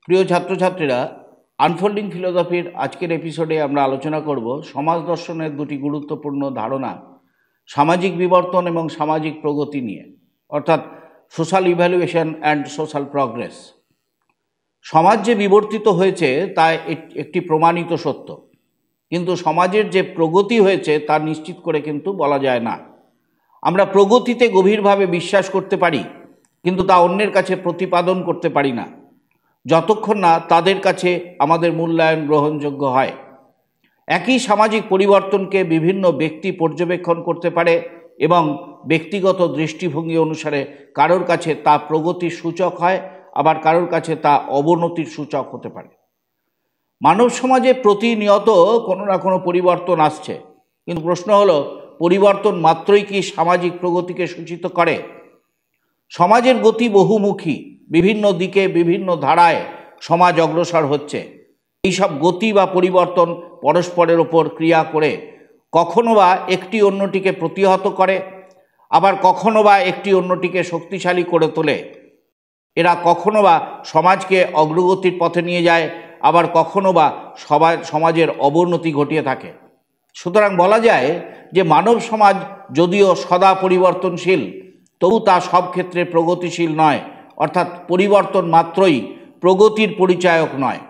প্রিয় ছাত্রছাত্রীরা, আনফোল্ডিং ফিলোসফির আজকের এপিসোডে আমরা আলোচনা করব সমাজ দর্শনের দুটি গুরুত্বপূর্ণ ধারণা, সামাজিক বিবর্তন এবং সামাজিক প্রগতি নিয়ে, অর্থাৎ social evaluation and social progress. সমাজ যে বিবর্তিত হয়েছে তা একটি প্রমাণিত সত্য, কিন্তু সমাজের যে প্রগতি হয়েছে তা নিশ্চিত করে কিন্তু বলা যায় না। আমরা প্রগতিতে গভীরভাবে বিশ্বাস করতে পারি, কিন্তু তা অন্যের কাছে প্রতিপাদন করতে পারি না যতক্ষণ না তাদের কাছে আমাদের মূল্যায়ন গ্রহণযোগ্য হয়। একই সামাজিক পরিবর্তনকে বিভিন্ন ব্যক্তি পর্যবেক্ষণ করতে পারে এবং ব্যক্তিগত দৃষ্টিভঙ্গি অনুসারে কারোর কাছে তা প্রগতির সূচক হয়, আবার কারোর কাছে তা অবনতির সূচক হতে পারে। মানব সমাজে প্রতিনিয়ত কোনো না কোনো পরিবর্তন আসছে, কিন্তু প্রশ্ন হলো, পরিবর্তন মাত্রই কি সামাজিক প্রগতিকে সূচিত করে? সমাজের গতি বহুমুখী, বিভিন্ন দিকে বিভিন্ন ধারায় সমাজ অগ্রসর হচ্ছে। এইসব গতি বা পরিবর্তন পরস্পরের ওপর ক্রিয়া করে কখনো বা একটি অন্যটিকে প্রতিহত করে, আবার কখনো বা একটি অন্যটিকে শক্তিশালী করে তোলে। এরা কখনো বা সমাজকে অগ্রগতির পথে নিয়ে যায়, আবার কখনো বা সমাজের অবনতি ঘটিয়ে থাকে। সুতরাং বলা যায় যে মানব সমাজ যদিও সদা পরিবর্তনশীল, তবু তা সব ক্ষেত্রে প্রগতিশীল নয়, অর্থাৎ পরিবর্তন মাত্রই প্রগতির পরিচায়ক নয়।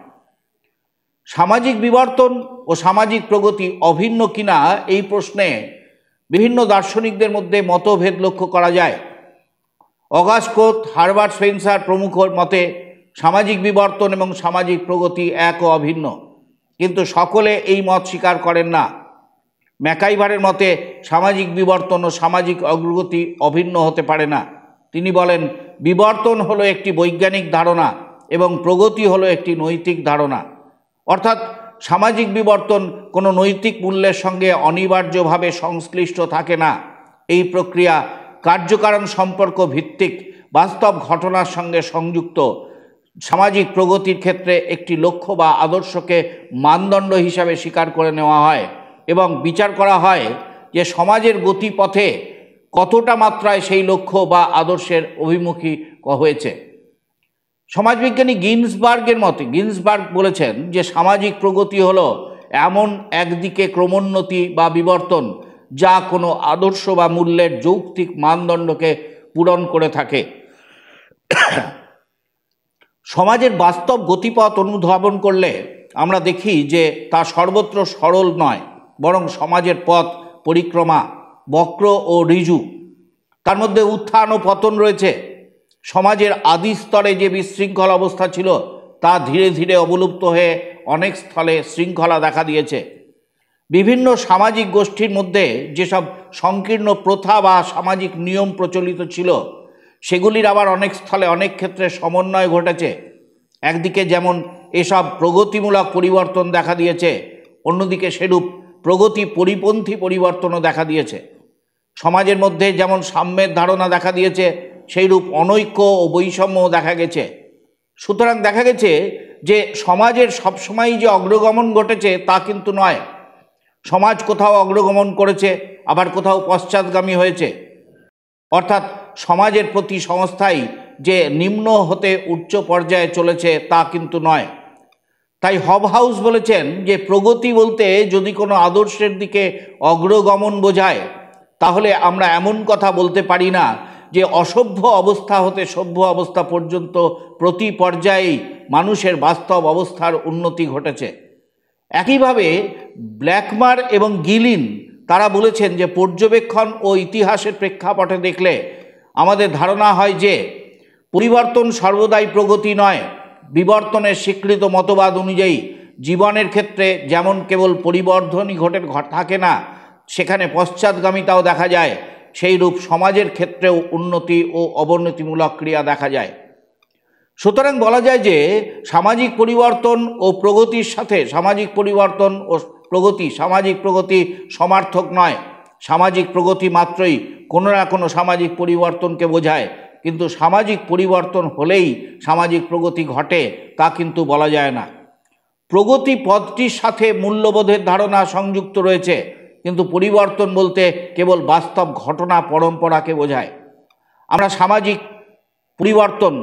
সামাজিক বিবর্তন ও সামাজিক প্রগতি অভিন্ন কিনা এই প্রশ্নে বিভিন্ন দার্শনিকদের মধ্যে মতভেদ লক্ষ্য করা যায়। অগাস্ট কোত, হারবার্ট স্পেন্সার প্রমুখর মতে সামাজিক বিবর্তন এবং সামাজিক প্রগতি এক ও অভিন্ন, কিন্তু সকলে এই মত স্বীকার করেন না। ম্যাকাইভারের মতে সামাজিক বিবর্তন ও সামাজিক অগ্রগতি অভিন্ন হতে পারে না। তিনি বলেন, বিবর্তন হলো একটি বৈজ্ঞানিক ধারণা এবং প্রগতি হলো একটি নৈতিক ধারণা। অর্থাৎ সামাজিক বিবর্তন কোনো নৈতিক মূল্যের সঙ্গে অনিবার্যভাবে সংশ্লিষ্ট থাকে না। এই প্রক্রিয়া কার্যকারণ সম্পর্ক ভিত্তিক বাস্তব ঘটনার সঙ্গে সংযুক্ত। সামাজিক প্রগতির ক্ষেত্রে একটি লক্ষ্য বা আদর্শকে মানদণ্ড হিসাবে স্বীকার করে নেওয়া হয় এবং বিচার করা হয় যে সমাজের গতিপথে কতটা মাত্রায় সেই লক্ষ্য বা আদর্শের অভিমুখী হয়েছে। সমাজবিজ্ঞানী গিন্সবার্গ বলেছেন যে সামাজিক প্রগতি হলো এমন একদিকে ক্রমোন্নতি বা বিবর্তন যা কোনো আদর্শ বা মূল্যের যৌক্তিক মানদণ্ডকে পূরণ করে থাকে। সমাজের বাস্তব গতিপথ অনুধাবন করলে আমরা দেখি যে তা সর্বত্র সরল নয়, বরং সমাজের পথ পরিক্রমা বক্র ও ঋজু। তার মধ্যে উত্থান ও পতন রয়েছে। সমাজের আদি স্তরে যে বিশৃঙ্খল অবস্থা ছিল তা ধীরে ধীরে অবলুপ্ত হয়ে অনেক স্থলে শৃঙ্খলা দেখা দিয়েছে। বিভিন্ন সামাজিক গোষ্ঠীর মধ্যে যেসব সংকীর্ণ প্রথা বা সামাজিক নিয়ম প্রচলিত ছিল, সেগুলির আবার অনেক স্থলে অনেক ক্ষেত্রে সমন্বয় ঘটেছে। একদিকে যেমন এসব প্রগতিমূলক পরিবর্তন দেখা দিয়েছে, অন্যদিকে সেরূপ প্রগতি পরিপন্থী পরিবর্তনও দেখা দিয়েছে। সমাজের মধ্যে যেমন সাম্যের ধারণা দেখা দিয়েছে, সেইরূপ অনৈক্য ও বৈষম্যও দেখা গেছে। সুতরাং দেখা গেছে যে সমাজের সবসময়ই যে অগ্রগমন ঘটেছে তা কিন্তু নয়। সমাজ কোথাও অগ্রগমন করেছে, আবার কোথাও পশ্চাৎগামী হয়েছে। অর্থাৎ সমাজের প্রতি সংস্থাই যে নিম্ন হতে উচ্চ পর্যায়ে চলেছে তা কিন্তু নয়। তাই হবহাউস বলেছেন যে প্রগতি বলতে যদি কোনো আদর্শের দিকে অগ্রগমন বোঝায়, তাহলে আমরা এমন কথা বলতে পারি না যে অসভ্য অবস্থা হতে সভ্য অবস্থা পর্যন্ত প্রতি পর্যায়েই মানুষের বাস্তব অবস্থার উন্নতি ঘটেছে। একইভাবে ব্ল্যাকমার এবং গিলিন তারা বলেছেন যে পর্যবেক্ষণ ও ইতিহাসের প্রেক্ষাপটে দেখলে আমাদের ধারণা হয় যে পরিবর্তন সর্বদাই প্রগতি নয়। বিবর্তনের স্বীকৃত মতবাদ অনুযায়ী জীবনের ক্ষেত্রে যেমন কেবল পরিবর্ধনই থাকে না, সেখানে পশ্চাৎগামিতাও দেখা যায়, সেইরূপ সমাজের ক্ষেত্রেও উন্নতি ও অবনতিমূলক ক্রিয়া দেখা যায়। সুতরাং বলা যায় যে সামাজিক পরিবর্তন ও প্রগতির সাথে সামাজিক প্রগতি সমার্থক নয়। সামাজিক প্রগতি মাত্রই কোনো না কোনো সামাজিক পরিবর্তনকে বোঝায়, কিন্তু সামাজিক পরিবর্তন হলেই সামাজিক প্রগতি ঘটে তা কিন্তু বলা যায় না। প্রগতি পদটির সাথে মূল্যবোধের ধারণা সংযুক্ত রয়েছে, কিন্তু পরিবর্তন বলতে কেবল বাস্তব ঘটনা পরম্পরাকে বোঝায়। আমরা সামাজিক পরিবর্তন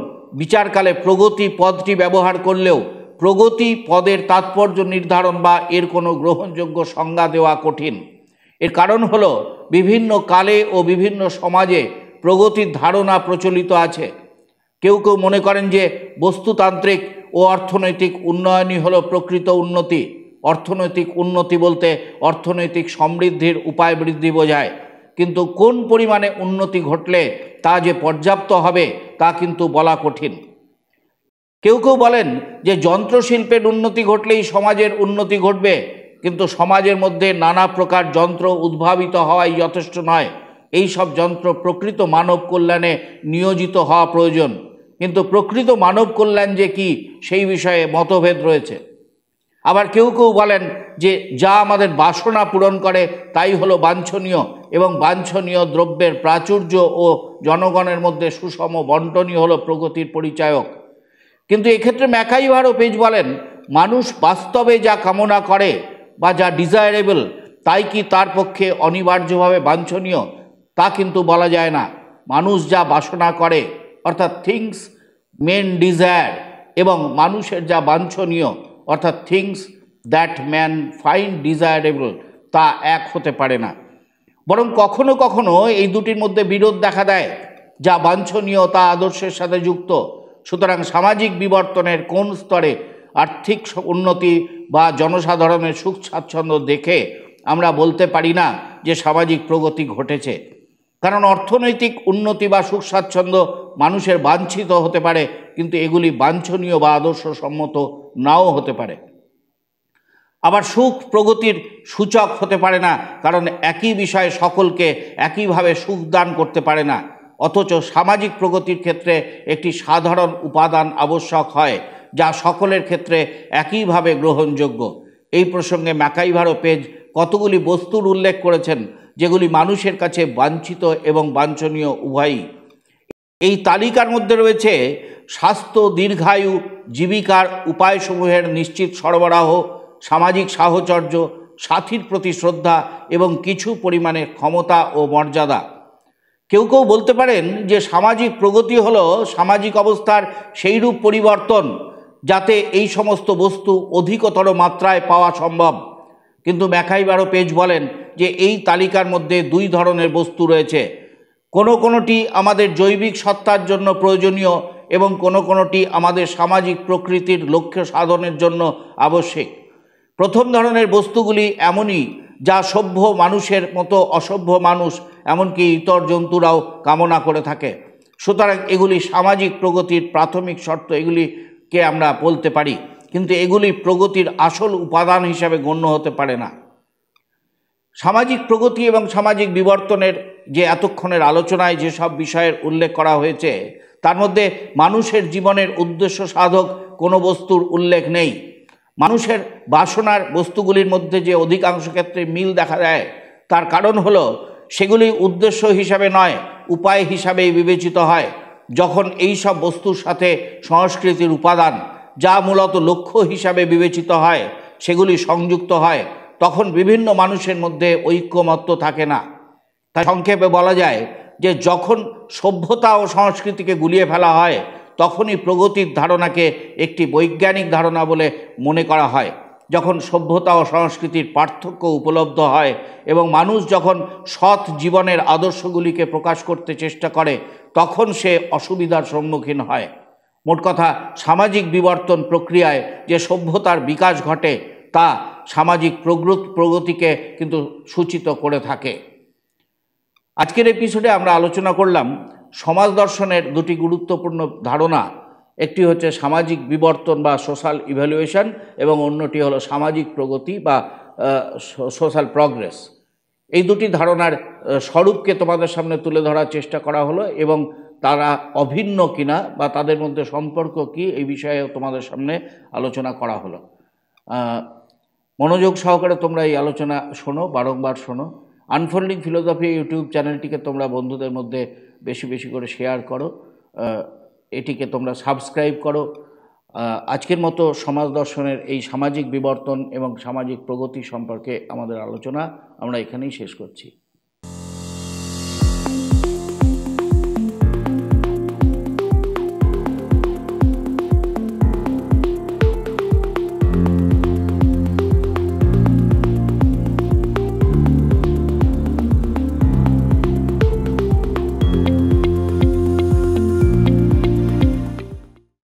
বিচারকালে প্রগতি পদটি ব্যবহার করলেও প্রগতি পদের তাৎপর্য নির্ধারণ বা এর কোনো গ্রহণযোগ্য সংজ্ঞা দেওয়া কঠিন। এর কারণ হলো বিভিন্ন কালে ও বিভিন্ন সমাজে প্রগতির ধারণা প্রচলিত আছে। কেউ কেউ মনে করেন যে বস্তুতান্ত্রিক ও অর্থনৈতিক উন্নয়নই হলো প্রকৃত উন্নতি। অর্থনৈতিক উন্নতি বলতে অর্থনৈতিক সমৃদ্ধির উপায় বৃদ্ধি বোঝায়, কিন্তু কোন পরিমাণে উন্নতি ঘটলে তা যে পর্যাপ্ত হবে তা কিন্তু বলা কঠিন। কেউ কেউ বলেন যে যন্ত্রশিল্পের উন্নতি ঘটলেই সমাজের উন্নতি ঘটবে, কিন্তু সমাজের মধ্যে নানা প্রকার যন্ত্র উদ্ভাবিত হওয়াই যথেষ্ট নয়। এই সব যন্ত্র প্রকৃত মানব কল্যাণে নিয়োজিত হওয়া প্রয়োজন, কিন্তু প্রকৃত মানব কল্যাণ যে কি সেই বিষয়ে মতভেদ রয়েছে। আবার কেউ কেউ বলেন যে যা আমাদের বাসনা পূরণ করে তাই হলো বাঞ্ছনীয়, এবং বাঞ্ছনীয় দ্রব্যের প্রাচুর্য ও জনগণের মধ্যে সুষম বন্টনই হলো প্রগতির পরিচায়ক। কিন্তু এক্ষেত্রে ম্যাকাইভার ও পেজ বলেন, মানুষ বাস্তবে যা কামনা করে বা যা ডিজায়ারেবল তাই কি তার পক্ষে অনিবার্যভাবে বাঞ্ছনীয় তা কিন্তু বলা যায় না। মানুষ যা বাসনা করে অর্থাৎ থিংস মেন ডিজায়ার, এবং মানুষের যা বাঞ্ছনীয় অর্থাৎ things that man find desirable তা এক হতে পারে না। বরং কখনো কখনো এই দুটির মধ্যে বিরোধ দেখা দেয়। যা বাঞ্ছনীয় তা আদর্শের সাথে যুক্ত। সুতরাং সামাজিক বিবর্তনের কোন স্তরে আর্থিক উন্নতি বা জনসাধারণের সুখ স্বাচ্ছন্দ্য দেখে আমরা বলতে পারি না যে সামাজিক প্রগতি ঘটেছে, কারণ অর্থনৈতিক উন্নতি বা সুখ স্বাচ্ছন্দ্য মানুষের বাঞ্ছিত হতে পারে, কিন্তু এগুলি বাঞ্ছনীয় বা আদর্শসম্মত নাও হতে পারে। আবার সুখ প্রগতির সূচক হতে পারে না, কারণ একই বিষয়ে সকলকে একইভাবে সুখ দান করতে পারে না। অথচ সামাজিক প্রগতির ক্ষেত্রে একটি সাধারণ উপাদান আবশ্যক হয় যা সকলের ক্ষেত্রে একইভাবে গ্রহণযোগ্য। এই প্রসঙ্গে ম্যাকাইভার ও পেজ কতগুলি বস্তুর উল্লেখ করেছেন যেগুলি মানুষের কাছে বাঞ্ছিত এবং বাঞ্ছনীয় উভয়ই। এই তালিকার মধ্যে রয়েছে স্বাস্থ্য, দীর্ঘায়ু, জীবিকার উপায়সমূহের নিশ্চিত সরবরাহ, সামাজিক সাহচর্য, সাথীর প্রতি শ্রদ্ধা এবং কিছু পরিমাণে ক্ষমতা ও মর্যাদা। কেউ কেউ বলতে পারেন যে সামাজিক প্রগতি হলো সামাজিক অবস্থার সেইরূপ পরিবর্তন যাতে এই সমস্ত বস্তু অধিকতর মাত্রায় পাওয়া সম্ভব। কিন্তু ম্যাকাইভার ও পেজ বলেন যে এই তালিকার মধ্যে দুই ধরনের বস্তু রয়েছে। কোনোটি আমাদের জৈবিক সত্তার জন্য প্রয়োজনীয় এবং কোনোটি আমাদের সামাজিক প্রকৃতির লক্ষ্য সাধনের জন্য আবশ্যক। প্রথম ধরনের বস্তুগুলি এমনই যা সভ্য মানুষের মতো অসভ্য মানুষ এমনকি ইতর জন্তুরাও কামনা করে থাকে। সুতরাং এগুলি সামাজিক প্রগতির প্রাথমিক শর্ত, এগুলিকে আমরা বলতে পারি, কিন্তু এগুলি প্রগতির আসল উপাদান হিসাবে গণ্য হতে পারে না। সামাজিক প্রগতি এবং সামাজিক বিবর্তনের যে এতক্ষণের আলোচনায় যেসব বিষয়ের উল্লেখ করা হয়েছে তার মধ্যে মানুষের জীবনের উদ্দেশ্য সাধক কোনো বস্তুর উল্লেখ নেই। মানুষের বাসনার বস্তুগুলির মধ্যে যে অধিকাংশ ক্ষেত্রে মিল দেখা দেয় তার কারণ হলো সেগুলি উদ্দেশ্য হিসাবে নয়, উপায় হিসাবেই বিবেচিত হয়। যখন এই সব বস্তুর সাথে সংস্কৃতির উপাদান যা মূলত লক্ষ্য হিসাবে বিবেচিত হয় সেগুলি সংযুক্ত হয়, তখন বিভিন্ন মানুষের মধ্যে ঐক্যমত্য থাকে না। তাই সংক্ষেপে বলা যায় যে যখন সভ্যতা ও সংস্কৃতিকে গুলিয়ে ফেলা হয় তখনই প্রগতির ধারণাকে একটি বৈজ্ঞানিক ধারণা বলে মনে করা হয়। যখন সভ্যতা ও সংস্কৃতির পার্থক্য উপলব্ধ হয় এবং মানুষ যখন সৎ জীবনের আদর্শগুলিকে প্রকাশ করতে চেষ্টা করে তখন সে অসুবিধার সম্মুখীন হয়। মোট কথা, সামাজিক বিবর্তন প্রক্রিয়ায় যে সভ্যতার বিকাশ ঘটে তা সামাজিক প্রগতিকে কিন্তু সূচিত করে থাকে। আজকের এপিসোডে আমরা আলোচনা করলাম সমাজ দর্শনের দুটি গুরুত্বপূর্ণ ধারণা। একটি হচ্ছে সামাজিক বিবর্তন বা সোশ্যাল ইভ্যালুয়েশন এবং অন্যটি হলো সামাজিক প্রগতি বা সোশ্যাল প্রগ্রেস। এই দুটি ধারণার স্বরূপকে তোমাদের সামনে তুলে ধরার চেষ্টা করা হলো এবং তারা অভিন্ন কিনা বা তাদের মধ্যে সম্পর্ক কি এই বিষয়ে তোমাদের সামনে আলোচনা করা হলো। মনোযোগ সহকারে তোমরা এই আলোচনা শোনো, বারংবার শোনো। আনফোল্ডিং ফিলোসফি ইউটিউব চ্যানেলটিকে তোমরা বন্ধুদের মধ্যে বেশি বেশি করে শেয়ার করো, এটিকে তোমরা সাবস্ক্রাইব করো। আজকের মতো সমাজ দর্শনের এই সামাজিক বিবর্তন এবং সামাজিক প্রগতি সম্পর্কে আমাদের আলোচনা আমরা এখানেই শেষ করছি।